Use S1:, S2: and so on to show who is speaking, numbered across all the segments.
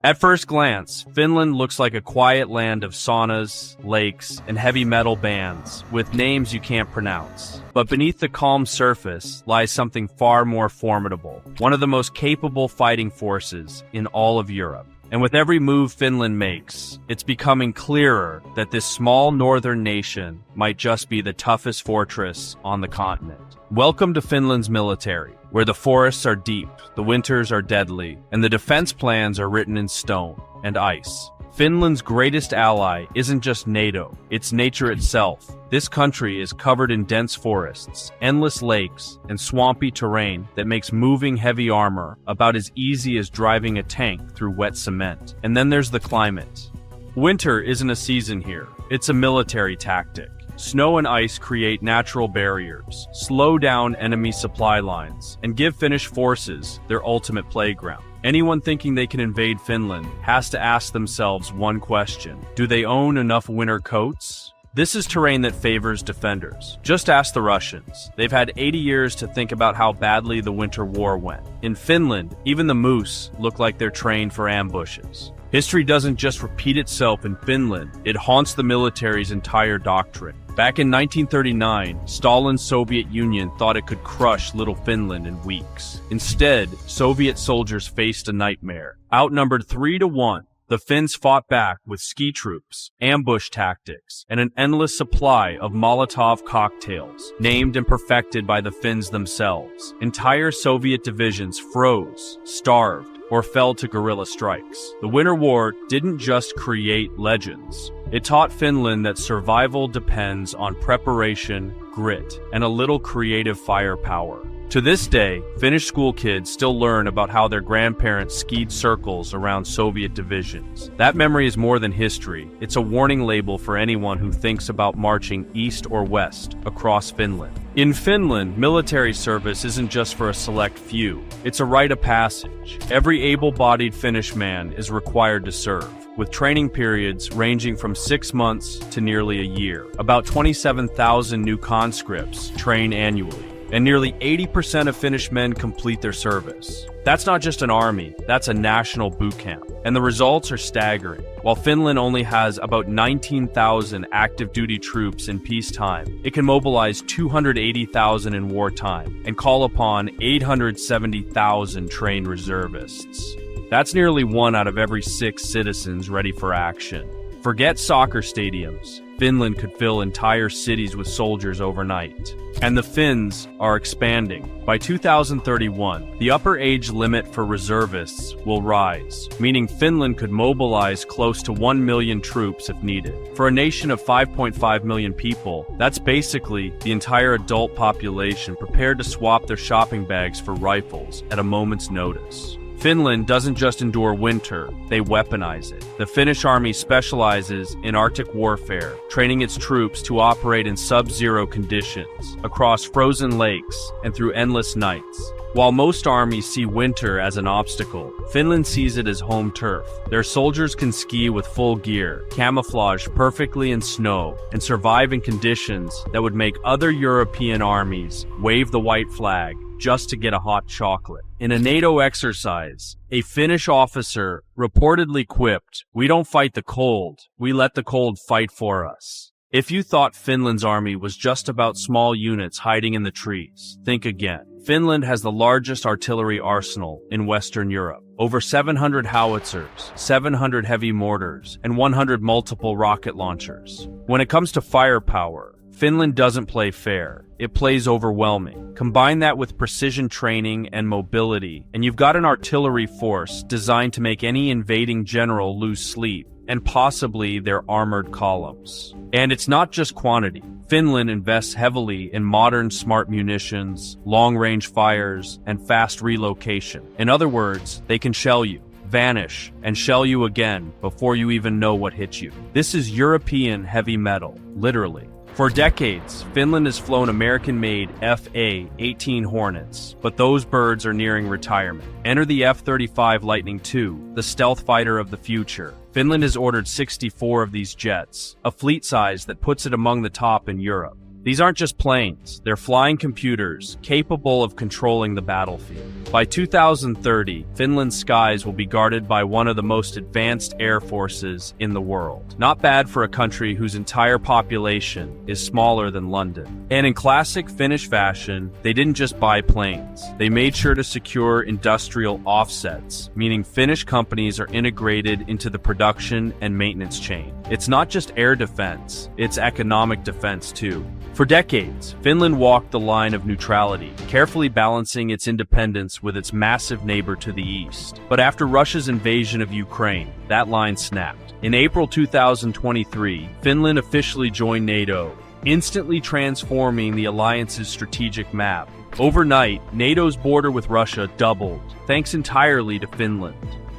S1: At first glance, Finland looks like a quiet land of saunas, lakes, and heavy metal bands, with names you can't pronounce. But beneath the calm surface lies something far more formidable, one of the most capable fighting forces in all of Europe. And with every move Finland makes, it's becoming clearer that this small northern nation might just be the toughest fortress on the continent. Welcome to Finland's military, where the forests are deep, the winters are deadly, and the defense plans are written in stone and ice. Finland's greatest ally isn't just NATO, it's nature itself. This country is covered in dense forests, endless lakes, and swampy terrain that makes moving heavy armor about as easy as driving a tank through wet cement. And then there's the climate. Winter isn't a season here, it's a military tactic. Snow and ice create natural barriers, slow down enemy supply lines, and give Finnish forces their ultimate playground. Anyone thinking they can invade Finland has to ask themselves one question: do they own enough winter coats? This is terrain that favors defenders. Just ask the Russians. They've had 80 years to think about how badly the Winter War went. In Finland, even the moose look like they're trained for ambushes. History doesn't just repeat itself in Finland, it haunts the military's entire doctrine. Back in 1939, Stalin's Soviet Union thought it could crush little Finland in weeks. Instead, Soviet soldiers faced a nightmare. Outnumbered 3-1, the Finns fought back with ski troops, ambush tactics, and an endless supply of Molotov cocktails, named and perfected by the Finns themselves. Entire Soviet divisions froze, starved, or fell to guerrilla strikes. The Winter War didn't just create legends. It taught Finland that survival depends on preparation, grit, and a little creative firepower. To this day, Finnish school kids still learn about how their grandparents skied circles around Soviet divisions. That memory is more than history. It's a warning label for anyone who thinks about marching east or west across Finland. In Finland, military service isn't just for a select few. It's a rite of passage. Every able-bodied Finnish man is required to serve, with training periods ranging from 6 months to nearly a year. About 27,000 new conscripts train annually, and nearly 80% of Finnish men complete their service. That's not just an army, that's a national boot camp. And the results are staggering. While Finland only has about 19,000 active duty troops in peacetime, it can mobilize 280,000 in wartime and call upon 870,000 trained reservists. That's nearly 1 out of every 6 citizens ready for action. Forget soccer stadiums. Finland could fill entire cities with soldiers overnight. And the Finns are expanding. By 2031, the upper age limit for reservists will rise, meaning Finland could mobilize close to 1 million troops if needed. For a nation of 5.5 million people, that's basically the entire adult population prepared to swap their shopping bags for rifles at a moment's notice. Finland doesn't just endure winter, they weaponize it. The Finnish army specializes in Arctic warfare, training its troops to operate in sub-zero conditions, across frozen lakes, and through endless nights. While most armies see winter as an obstacle, Finland sees it as home turf. Their soldiers can ski with full gear, camouflage perfectly in snow, and survive in conditions that would make other European armies wave the white flag just to get a hot chocolate. In a NATO exercise, a Finnish officer reportedly quipped, "We don't fight the cold, we let the cold fight for us." If you thought Finland's army was just about small units hiding in the trees, think again. Finland has the largest artillery arsenal in Western Europe. Over 700 howitzers, 700 heavy mortars, and 100 multiple rocket launchers. When it comes to firepower, Finland doesn't play fair. It plays overwhelming. Combine that with precision training and mobility, and you've got an artillery force designed to make any invading general lose sleep, and possibly their armored columns. And it's not just quantity. Finland invests heavily in modern smart munitions, long-range fires, and fast relocation. In other words, they can shell you, vanish, and shell you again before you even know what hit you. This is European heavy metal, literally. For decades, Finland has flown American-made Fa-18 Hornets, but those birds are nearing retirement. Enter the F-35 Lightning II, the stealth fighter of the future. Finland has ordered 64 of these jets, a fleet size that puts it among the top in Europe. These aren't just planes, they're flying computers capable of controlling the battlefield. By 2030, Finland's skies will be guarded by one of the most advanced air forces in the world. Not bad for a country whose entire population is smaller than London. And in classic Finnish fashion, they didn't just buy planes. They made sure to secure industrial offsets, meaning Finnish companies are integrated into the production and maintenance chain. It's not just air defense, it's economic defense too. For decades, Finland walked the line of neutrality, carefully balancing its independence with its massive neighbor to the east. But after Russia's invasion of Ukraine, that line snapped. In April 2023, Finland officially joined NATO, instantly transforming the alliance's strategic map. Overnight, NATO's border with Russia doubled, thanks entirely to Finland.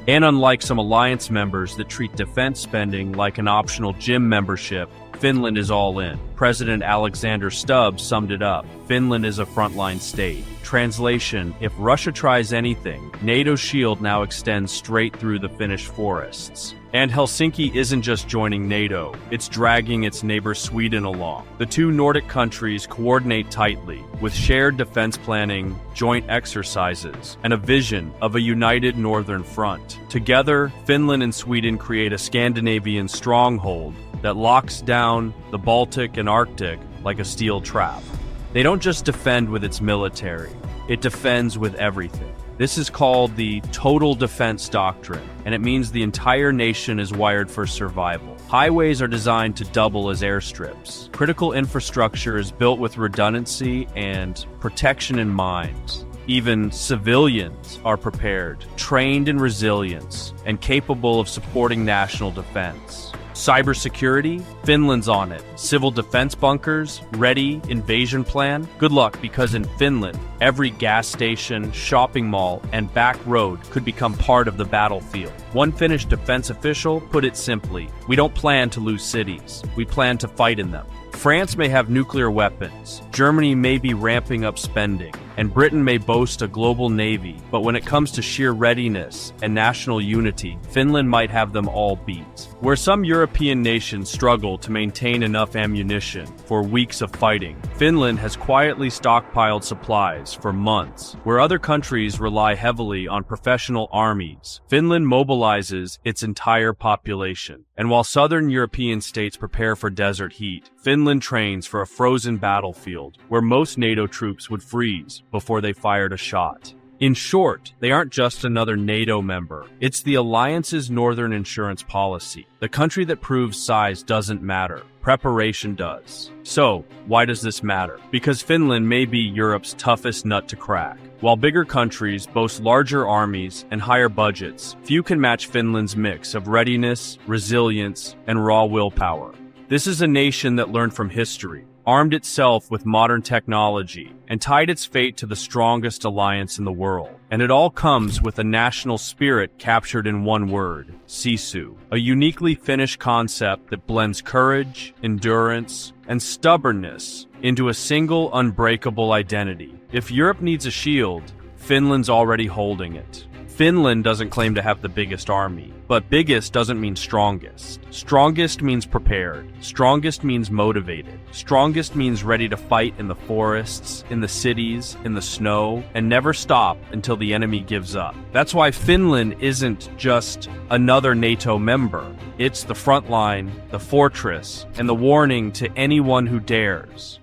S1: And unlike some alliance members that treat defense spending like an optional gym membership, Finland is all in. President Alexander Stubb summed it up. Finland is a frontline state. Translation: if Russia tries anything, NATO's shield now extends straight through the Finnish forests. And Helsinki isn't just joining NATO, it's dragging its neighbor Sweden along. The two Nordic countries coordinate tightly, with shared defense planning, joint exercises, and a vision of a united northern front. Together, Finland and Sweden create a Scandinavian stronghold that locks down the Baltic and Arctic like a steel trap. They don't just defend with its military, it defends with everything. This is called the total defense doctrine, and it means the entire nation is wired for survival. Highways are designed to double as airstrips. Critical infrastructure is built with redundancy and protection in mind. Even civilians are prepared, trained in resilience, and capable of supporting national defense. Cybersecurity? Finland's on it. Civil defense bunkers? Ready? Invasion plan? Good luck, because in Finland, every gas station, shopping mall, and back road could become part of the battlefield. One Finnish defense official put it simply: we don't plan to lose cities, we plan to fight in them. France may have nuclear weapons, Germany may be ramping up spending, and Britain may boast a global navy, but when it comes to sheer readiness and national unity, Finland might have them all beat. Where some European nations struggle to maintain enough ammunition for weeks of fighting, Finland has quietly stockpiled supplies for months. Where other countries rely heavily on professional armies, Finland mobilizes its entire population. And while southern European states prepare for desert heat, Finland trains for a frozen battlefield where most NATO troops would freeze before they fired a shot. In short, they aren't just another NATO member. It's the alliance's northern insurance policy. The country that proves size doesn't matter. Preparation does. So, why does this matter? Because Finland may be Europe's toughest nut to crack. While bigger countries boast larger armies and higher budgets, few can match Finland's mix of readiness, resilience, and raw willpower. This is a nation that learned from history, armed itself with modern technology, and tied its fate to the strongest alliance in the world. And it all comes with a national spirit captured in one word: Sisu, a uniquely Finnish concept that blends courage, endurance, and stubbornness into a single unbreakable identity. If Europe needs a shield, Finland's already holding it. Finland doesn't claim to have the biggest army, but biggest doesn't mean strongest. Strongest means prepared. Strongest means motivated. Strongest means ready to fight in the forests, in the cities, in the snow, and never stop until the enemy gives up. That's why Finland isn't just another NATO member. It's the front line, the fortress, and the warning to anyone who dares.